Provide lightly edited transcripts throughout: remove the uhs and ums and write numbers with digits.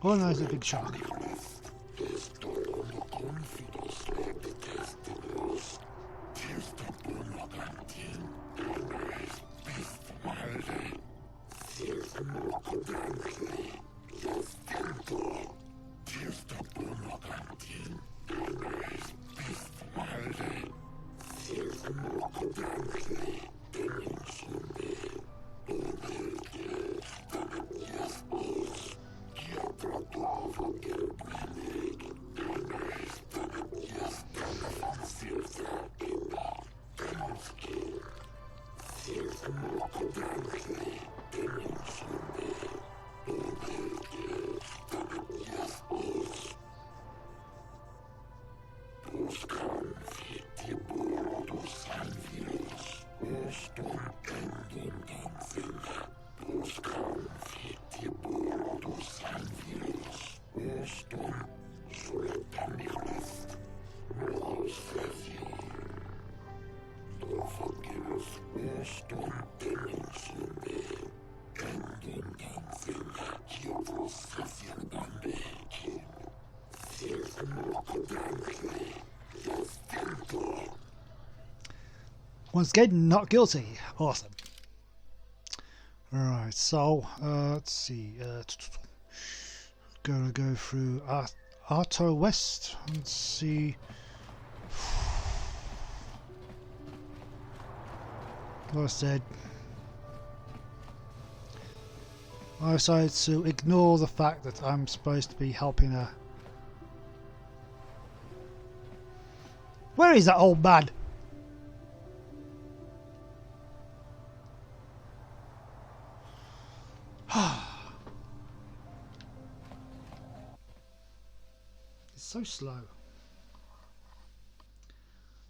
Oh no, there's a big shark. Once again, not guilty. Awesome. Alright, so, let's see. Gonna go through Arto West. Let's see. Like I said, I decided to ignore the fact that I'm supposed to be helping her. Where is that old man? It's so slow.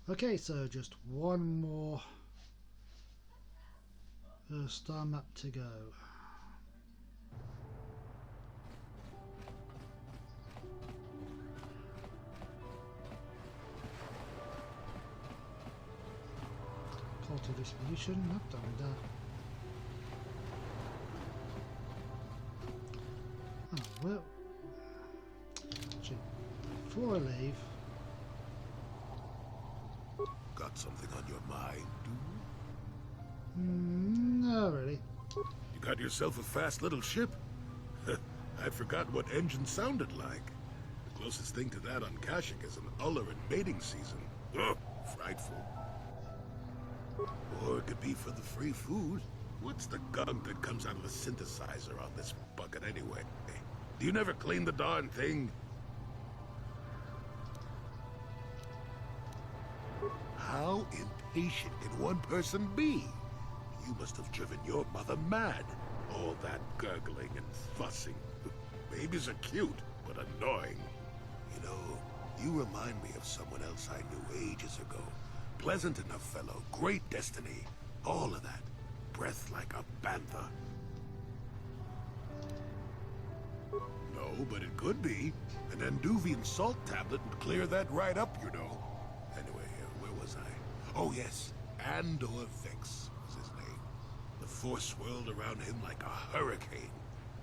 Okay, so just one more star map to go. Call to distribution, not done with that. Oh, well, actually, before I leave, got something on your mind, do no, really. you? Got yourself a fast little ship? I'd forgotten what engine sounded like. The closest thing to that on Kashyyyk is an Uller in mating season. Ugh, frightful. Or it could be for the free food. What's the gunk that comes out of the synthesizer on this bucket anyway? Do you never clean the darn thing? How impatient can one person be? You must have driven your mother mad. All that gurgling and fussing. Babies are cute, but annoying. You know, you remind me of someone else I knew ages ago. Pleasant enough fellow, great destiny, all of that. Breath like a bantha. No, but it could be. An Anduvian salt tablet would clear that right up, you know. Anyway, where was I? Oh yes, Andor Vex was his name. The Force swirled around him like a hurricane.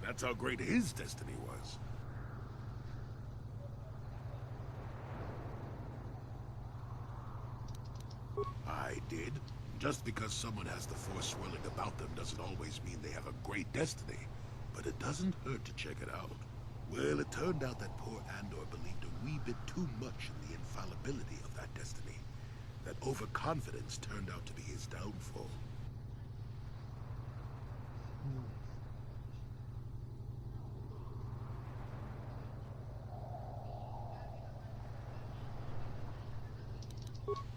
That's how great his destiny was. I did. Just because someone has the Force swirling about them doesn't always mean they have a great destiny. But it doesn't hurt to check it out. Well, it turned out that poor Andor believed a wee bit too much in the infallibility of that destiny. That overconfidence turned out to be his downfall.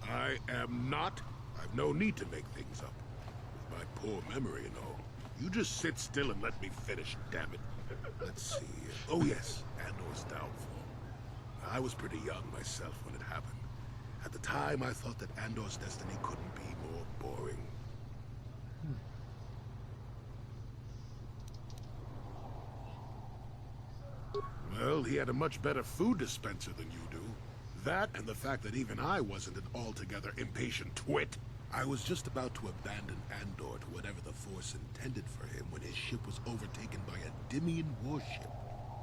I am not. I've no need to make things up. With my poor memory and all. You just sit still and let me finish, damn it. Let's see. Oh yes, Andor's downfall. I was pretty young myself when it happened. At the time, I thought that Andor's destiny couldn't be more boring. Well, he had a much better food dispenser than you do. That and the fact that even I wasn't an altogether impatient twit. I was just about to abandon Andor to whatever the Force intended for him when his ship was overtaken by a Dimian warship.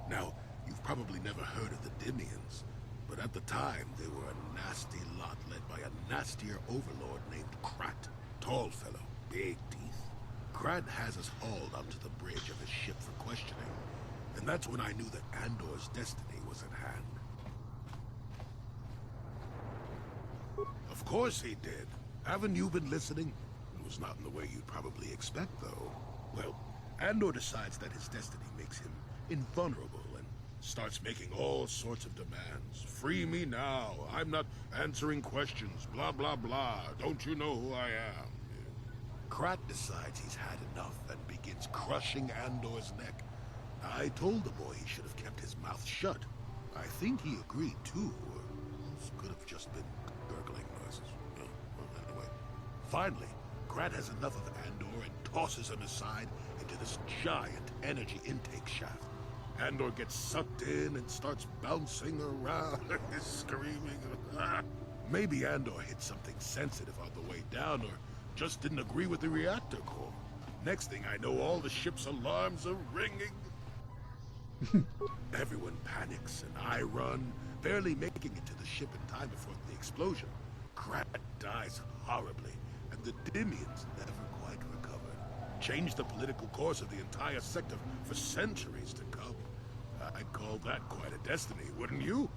Now, you've probably never heard of the Dimians, but at the time they were a nasty lot led by a nastier overlord named Krat. Tall fellow, big teeth. Krat has us hauled onto the bridge of his ship for questioning, and that's when I knew that Andor's destiny was at hand. Of course he did. Haven't you been listening? It was not in the way you'd probably expect, though. Well, Andor decides that his destiny makes him invulnerable and starts making all sorts of demands. Free me now. I'm not answering questions. Blah, blah, blah. Don't you know who I am? Krat decides he's had enough and begins crushing Andor's neck. I told the boy he should have kept his mouth shut. I think he agreed, too. This could have just been gurgling noises. Well, anyway. Finally, Krat has enough of Andor and tosses him aside into this giant energy intake shaft. Andor gets sucked in and starts bouncing around, screaming. Maybe Andor hit something sensitive on the way down, or just didn't agree with the reactor core. Next thing I know, all the ship's alarms are ringing. Everyone panics, and I run, barely making it to the ship in time before the explosion. Krat dies horribly, and the Dimians never quite recovered. Changed the political course of the entire sector for centuries to come. I'd call that quite a destiny, wouldn't you?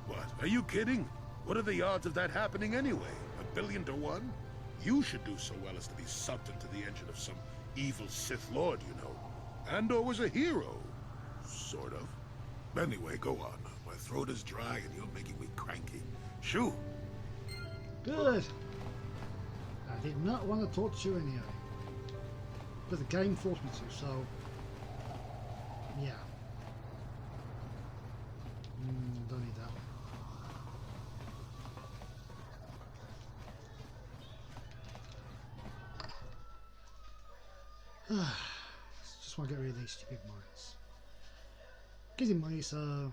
What? Are you kidding? What are the odds of that happening anyway? 1,000,000,000 to 1? You should do so well as to be sucked into the engine of some evil Sith Lord, you know. Andor was a hero. Sort of. Anyway, go on. My throat is dry and you're making me cranky. Shoo! Good. I did not want to talk to you anyway. But the game forced me to, so... yeah. Don't need that. Just want to get rid of these stupid mines. Gives him money, so...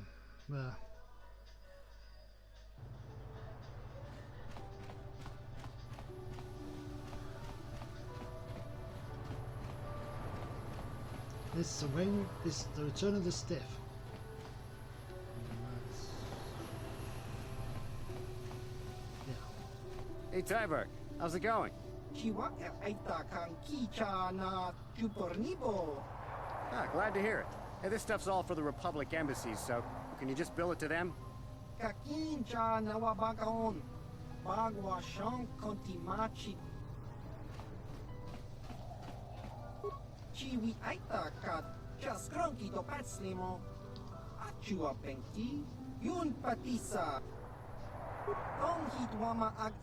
This is the return of the stiff. Yeah. Hey Tyberg, how's it going? Chiwak aita kang kicha na chupornibo. Ah, glad to hear it. Hey, this stuff's all for the Republic embassies, so can you just bill it to them? Kakincha nawabagaon. Bagwa siyang kontimachi. Chiwi aita ka jaskronki do patslimo. Achua pengti. Yun patisa. Kong hitwama ag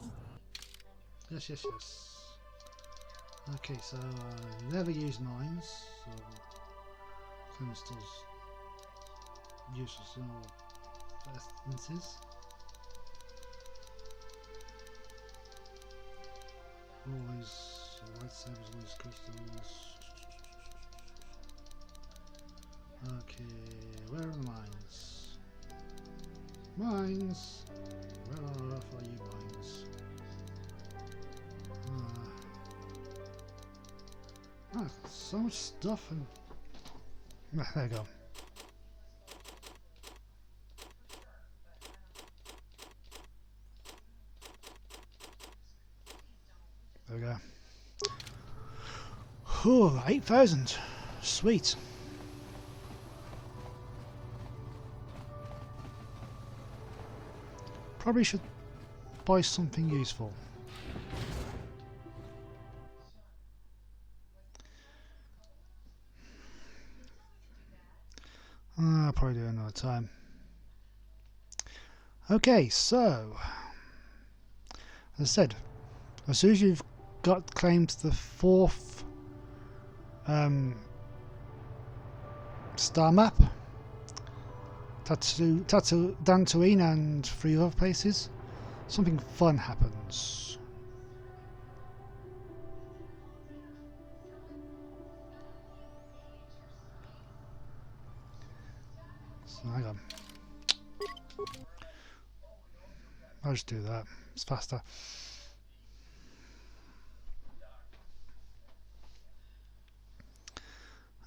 Yes. Okay, so never use mines, so canisters useless in all instances. Always lightsabers, always crystals. Okay, where are the mines? Mines! Where on earth are you mines? So much stuff and... there you go. There we go. Oh, 8,000. Sweet. Probably should buy something useful. I'll probably do it another time. Okay, so as I said, as soon as you've got claimed the 4th star map, Dantooine and 3 other places, something fun happens. So hang on. I'll just do that. It's faster.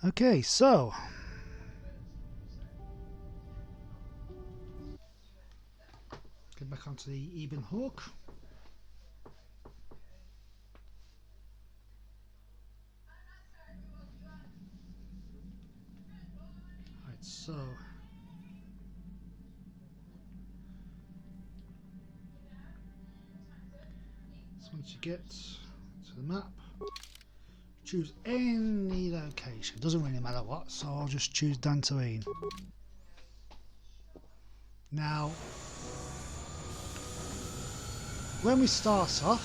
Okay, so get back onto the Ebon Hawk. Right, so once you get to the map, choose any location. Doesn't really matter what, so I'll just choose Dantooine. Now, when we start off,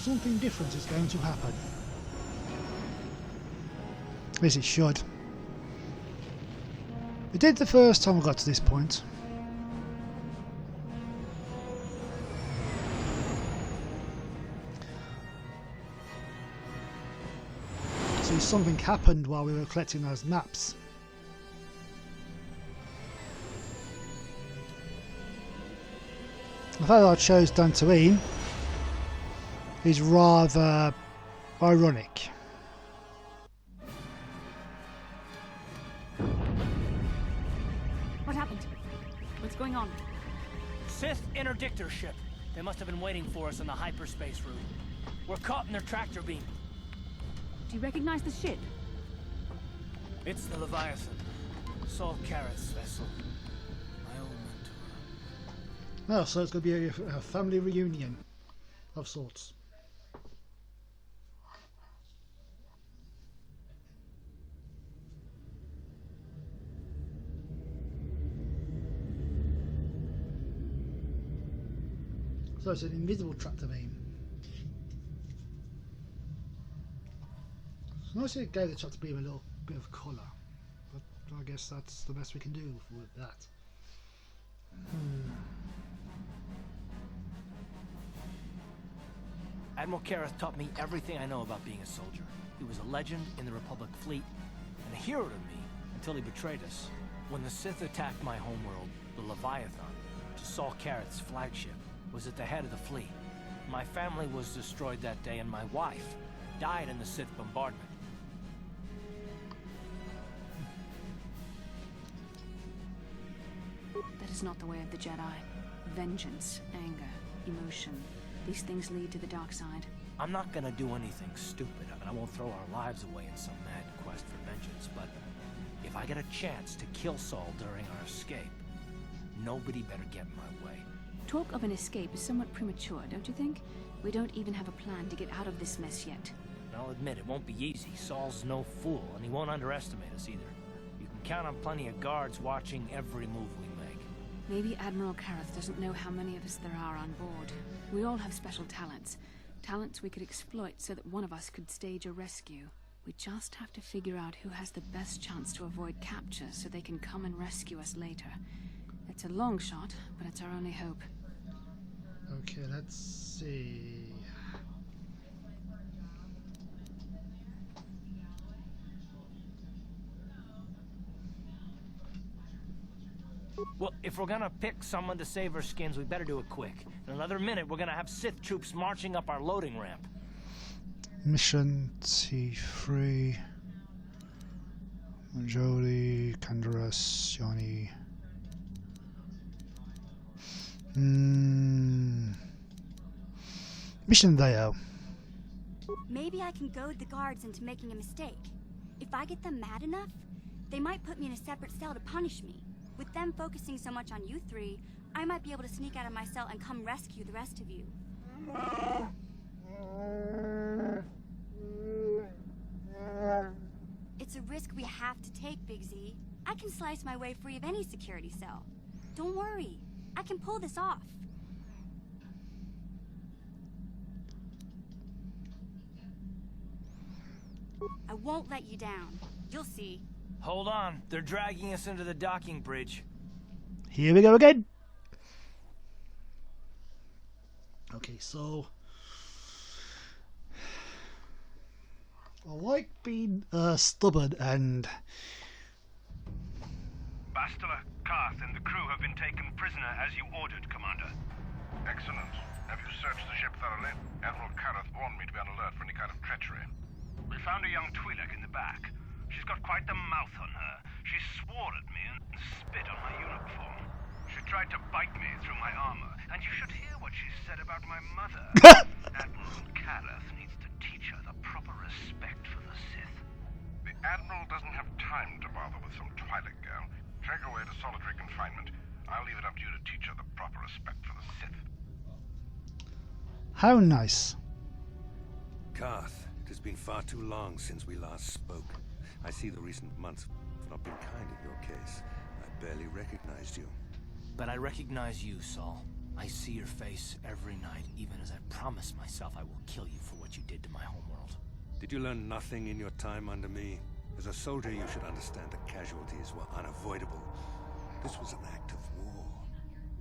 something different is going to happen. At least it should. It did the first time we got to this point. See, something happened while we were collecting those maps. The fact that I chose Dantooine is rather ironic. What happened? What's going on? Sith interdictor ship. They must have been waiting for us on the hyperspace route. We're caught in their tractor beam. Do you recognize the ship? It's the Leviathan. Saul Carrott's vessel. My old mentor. Oh, so it's going to be a family reunion of sorts. So it's an invisible tractor beam. It's nice it gave the tractor beam a little bit of colour, but I guess that's the best we can do with that. Admiral Karras taught me everything I know about being a soldier. He was a legend in the Republic fleet, and a hero to me until he betrayed us. When the Sith attacked my homeworld, the Leviathan, which is Saul Carrott's flagship, was at the head of the fleet. My family was destroyed that day, and my wife died in the Sith bombardment. That is not the way of the Jedi. Vengeance, anger, emotion. These things lead to the dark side. I'm not gonna do anything stupid, and I won't throw our lives away in some mad quest for vengeance, but if I get a chance to kill Saul during our escape, nobody better get in my way. Talk of an escape is somewhat premature, don't you think? We don't even have a plan to get out of this mess yet. I'll admit, it won't be easy. Saul's no fool, and he won't underestimate us either. You can count on plenty of guards watching every move we make. Maybe Admiral Karras doesn't know how many of us there are on board. We all have special talents. Talents we could exploit so that one of us could stage a rescue. We just have to figure out who has the best chance to avoid capture so they can come and rescue us later. It's a long shot, but it's our only hope. Okay, let's see. Well, if we're gonna pick someone to save our skins, we better do it quick. In another minute, we're gonna have Sith troops marching up our loading ramp. Mission T3. Jolie, Kandaras, Yoni. Mission Deo. Maybe I can goad the guards into making a mistake. If I get them mad enough, they might put me in a separate cell to punish me. With them focusing so much on you three, I might be able to sneak out of my cell and come rescue the rest of you. It's a risk we have to take, Big Z. I can slice my way free of any security cell. Don't worry, I can pull this off. I won't let you down. You'll see. Hold on, they're dragging us into the docking bridge. Here we go again. Okay, so I like being stubborn and Bastila, Karth, and the crew have been taken prisoner as you ordered, Commander. Excellent. Have you searched the ship thoroughly? Admiral Karth warned me to be on alert for any kind of treachery. We found a young Twi'lek in the back. She's got quite the mouth on her. She swore at me and spit on my uniform. She tried to bite me through my armor, and you should hear what she said about my mother. Admiral Karth needs to teach her the proper respect for the Sith. The Admiral doesn't have time to bother with some Twi'lek girl. Take her away to solitary confinement. I'll leave it up to you to teach her the proper respect for the Sith. How nice. Karth, it has been far too long since we last spoke. I see the recent months have not been kind in your case. I barely recognized you. But I recognize you, Saul. I see your face every night, even as I promise myself I will kill you for what you did to my homeworld. Did you learn nothing in your time under me? As a soldier, you should understand that casualties were unavoidable. This was an act of war.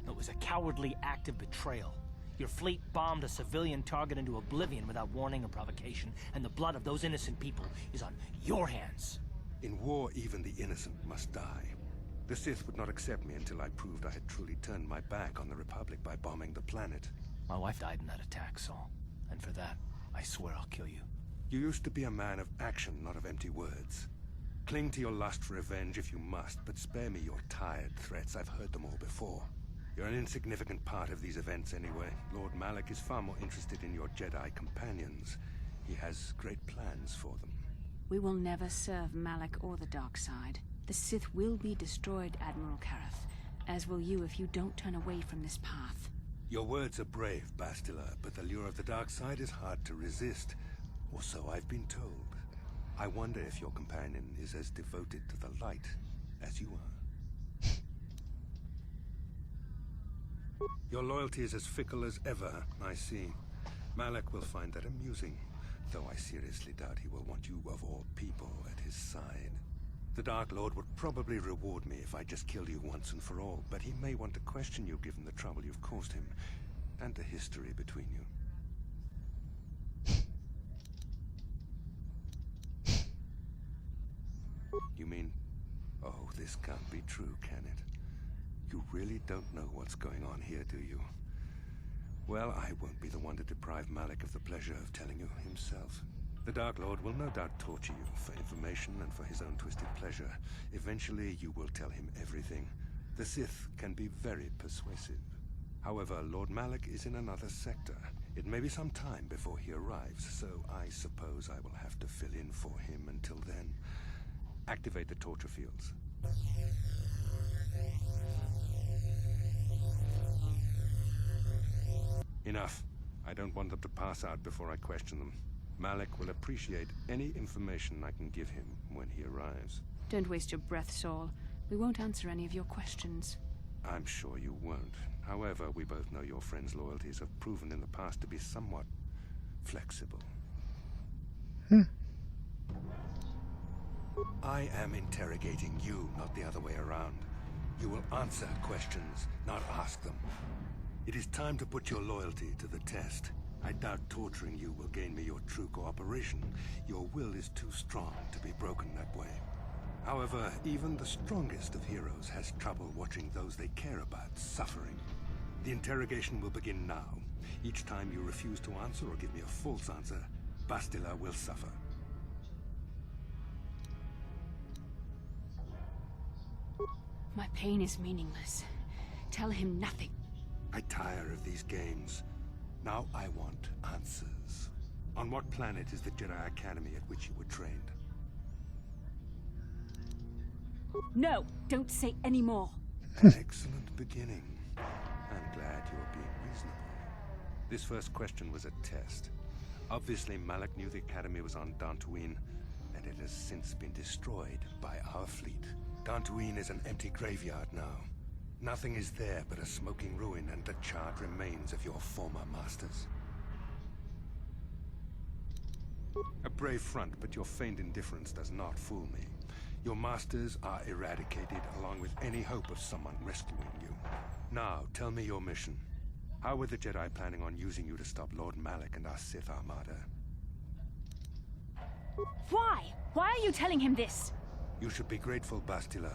It was a cowardly act of betrayal. Your fleet bombed a civilian target into oblivion without warning or provocation, and the blood of those innocent people is on your hands. In war, even the innocent must die. The Sith would not accept me until I proved I had truly turned my back on the Republic by bombing the planet. My wife died in that attack, Saul. And for that, I swear I'll kill you. You used to be a man of action, not of empty words. Cling to your lust for revenge if you must, but spare me your tired threats. I've heard them all before. You're an insignificant part of these events anyway. Lord Malak is far more interested in your Jedi companions. He has great plans for them. We will never serve Malak or the dark side. The Sith will be destroyed, Admiral Karth, as will you if you don't turn away from this path. Your words are brave, Bastila, but the lure of the dark side is hard to resist. Or so I've been told. I wonder if your companion is as devoted to the light as you are. Your loyalty is as fickle as ever, I see. Malak will find that amusing, though I seriously doubt he will want you of all people at his side. The Dark Lord would probably reward me if I just killed you once and for all, but he may want to question you given the trouble you've caused him, and the history between you. You mean... Oh, this can't be true, can it? You really don't know what's going on here, do you? Well, I won't be the one to deprive Malak of the pleasure of telling you himself. The Dark Lord will no doubt torture you for information and for his own twisted pleasure. Eventually, you will tell him everything. The Sith can be very persuasive. However, Lord Malak is in another sector. It may be some time before he arrives, so I suppose I will have to fill in for him until then. Activate the torture fields. Enough. I don't want them to pass out before I question them. Malak will appreciate any information I can give him when he arrives. Don't waste your breath, Saul. We won't answer any of your questions. I'm sure you won't. However, we both know your friend's loyalties have proven in the past to be somewhat flexible. I am interrogating you, not the other way around. You will answer questions, not ask them. It is time to put your loyalty to the test. I doubt torturing you will gain me your true cooperation. Your will is too strong to be broken that way. However, even the strongest of heroes has trouble watching those they care about suffering. The interrogation will begin now. Each time you refuse to answer or give me a false answer, Bastila will suffer. My pain is meaningless. Tell him nothing. I tire of these games. Now I want answers. On what planet is the Jedi Academy at which you were trained? No, don't say any more. An excellent beginning. I'm glad you're being reasonable. This first question was a test. Obviously, Malak knew the Academy was on Dantooine, and it has since been destroyed by our fleet. Dantooine is an empty graveyard now. Nothing is there but a smoking ruin and the charred remains of your former masters. A brave front, but your feigned indifference does not fool me. Your masters are eradicated, along with any hope of someone rescuing you. Now, tell me your mission. How were the Jedi planning on using you to stop Lord Malak and our Sith Armada? Why? Why are you telling him this? You should be grateful, Bastila.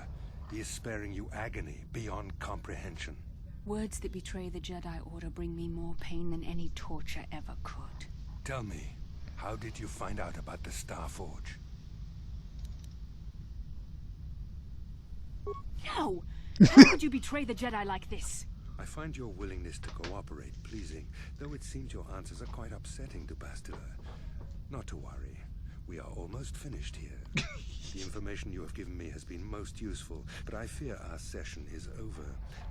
He is sparing you agony beyond comprehension. Words that betray the Jedi Order bring me more pain than any torture ever could. Tell me, how did you find out about the Star Forge? No! How could you betray the Jedi like this? I find your willingness to cooperate pleasing, though it seems your answers are quite upsetting to Bastila. Not to worry. We are almost finished here. The information you have given me has been most useful, but I fear our session is over.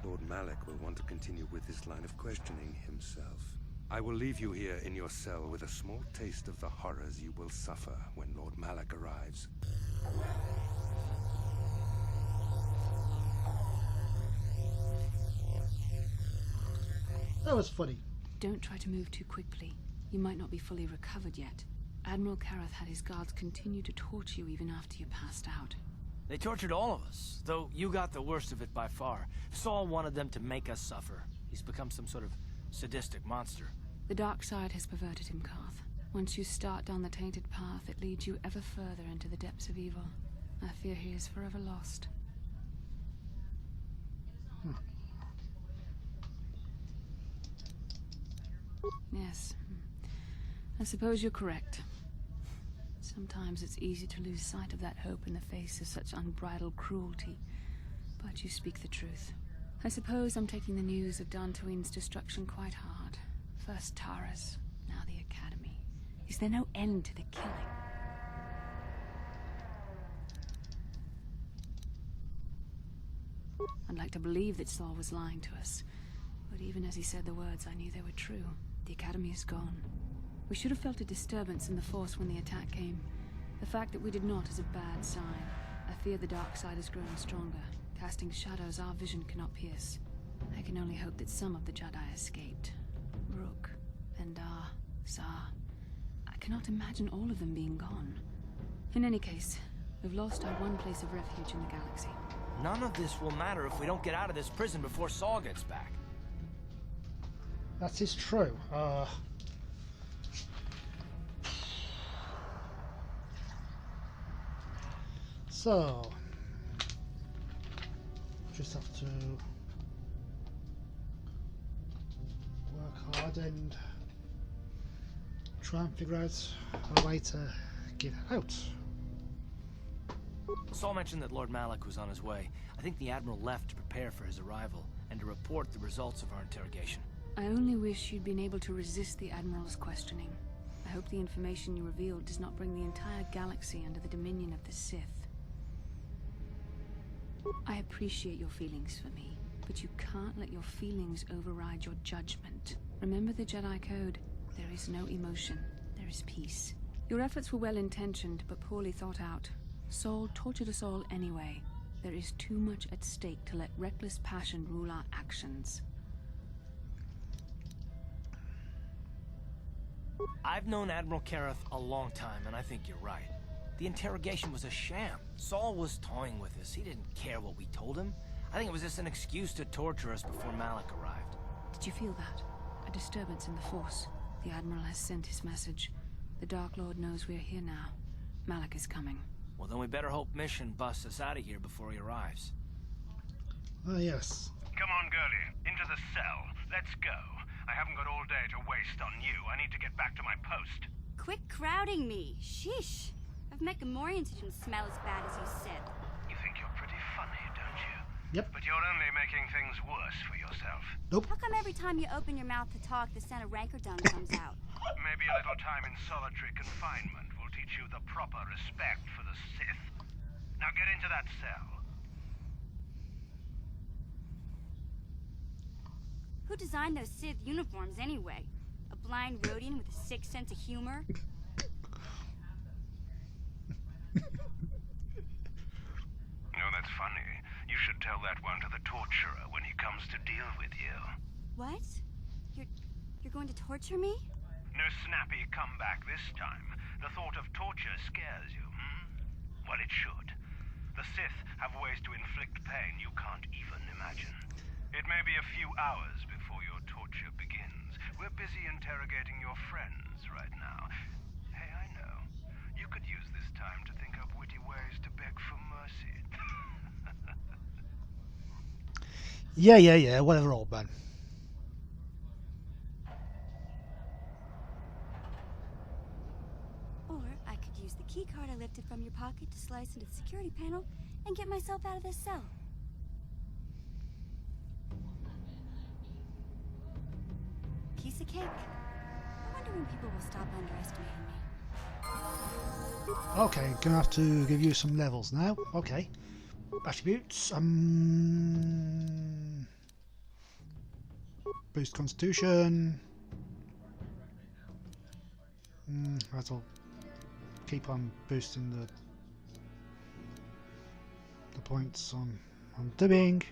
Lord Malak will want to continue with this line of questioning himself. I will leave you here in your cell with a small taste of the horrors you will suffer when Lord Malak arrives. That was funny. Don't try to move too quickly. You might not be fully recovered yet. Admiral Karath had his guards continue to torture you even after you passed out. They tortured all of us, though you got the worst of it by far. Saul wanted them to make us suffer. He's become some sort of sadistic monster. The dark side has perverted him, Karth. Once you start down the tainted path, it leads you ever further into the depths of evil. I fear he is forever lost. Yes. I suppose you're correct. Sometimes it's easy to lose sight of that hope in the face of such unbridled cruelty. But you speak the truth. I suppose I'm taking the news of Dantooine's destruction quite hard. First Taras, now the Academy. Is there no end to the killing? I'd like to believe that Saul was lying to us. But even as he said the words, I knew they were true. The Academy is gone. We should have felt a disturbance in the Force when the attack came. The fact that we did not is a bad sign. I fear the dark side is growing stronger, casting shadows our vision cannot pierce. I can only hope that some of the Jedi escaped. Rook, Vendar, Zar. I cannot imagine all of them being gone. In any case, we've lost our one place of refuge in the galaxy. None of this will matter if we don't get out of this prison before Saul gets back. That is true. So, just have to work hard and try and figure out a way to get out. Saul mentioned that Lord Malak was on his way. I think the Admiral left to prepare for his arrival and to report the results of our interrogation. I only wish you'd been able to resist the Admiral's questioning. I hope the information you revealed does not bring the entire galaxy under the dominion of the Sith. I appreciate your feelings for me, but you can't let your feelings override your judgment. Remember the Jedi Code. There is no emotion. There is peace. Your efforts were well-intentioned, but poorly thought out. Saul tortured us all anyway. There is too much at stake to let reckless passion rule our actions. I've known Admiral Karath a long time, and I think you're right. The interrogation was a sham. Saul was toying with us. He didn't care what we told him. I think it was just an excuse to torture us before Malak arrived. Did you feel that? A disturbance in the Force. The Admiral has sent his message. The Dark Lord knows we're here now. Malak is coming. Well, then we better hope Mission busts us out of here before he arrives. Yes. Come on, girlie. Into the cell. Let's go. I haven't got all day to waste on you. I need to get back to my post. Quit crowding me. Sheesh. I've met Gamorreans who didn't smell as bad as you said. You think you're pretty funny, don't you? Yep. But you're only making things worse for yourself. Nope. How come every time you open your mouth to talk, the scent of Rancor Dung comes out? Maybe a little time in solitary confinement will teach you the proper respect for the Sith. Now get into that cell. Who designed those Sith uniforms anyway? A blind Rodian with a sick sense of humor? No, that's funny. You should tell that one to the torturer when he comes to deal with you. What? You're going to torture me? No snappy comeback this time. The thought of torture scares you, hmm? Well, it should. The Sith have ways to inflict pain you can't even imagine. It may be a few hours before your torture begins. We're busy interrogating your friends right now. Hey, I know. You could use this time to think up witty ways to beg for mercy. Yeah, whatever, old man. Or I could use the key card I lifted from your pocket to slice into the security panel and get myself out of this cell. Piece of cake. I wonder when people will stop underestimating me. Okay, gonna have to give you some levels now. Okay. Attributes. Boost Constitution. That'll keep on boosting the points on doing.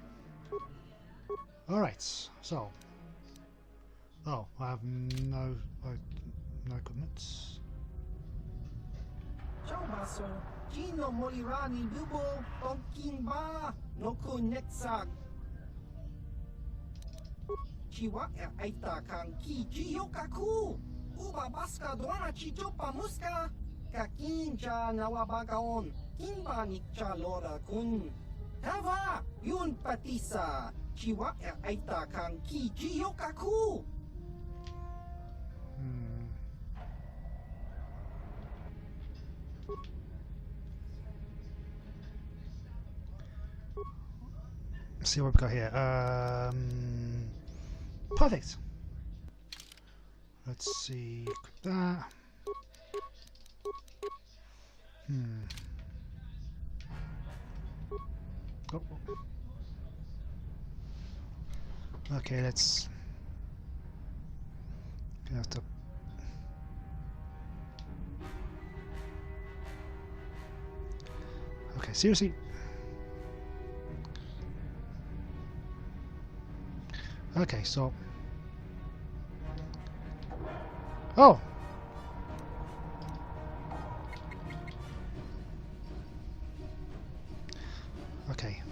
Alright, so. Oh, I have no equipment. Ciao baso. Gino Molirani Dubo Tonkin Ba no Kunetsag. Chiwa aita kang ki Chiyokaku. Uba baska doana chichopa muska. Kakincha nawabagaon. Kimba nikcha lora kun. Tava yun patisa. Chiwa aita kang ki Chiyokaku. Let's see what we've got here. Perfect. Let's see that. Oh. Okay, let's. Gonna have to. Okay, seriously. Okay, so. Oh! Okay.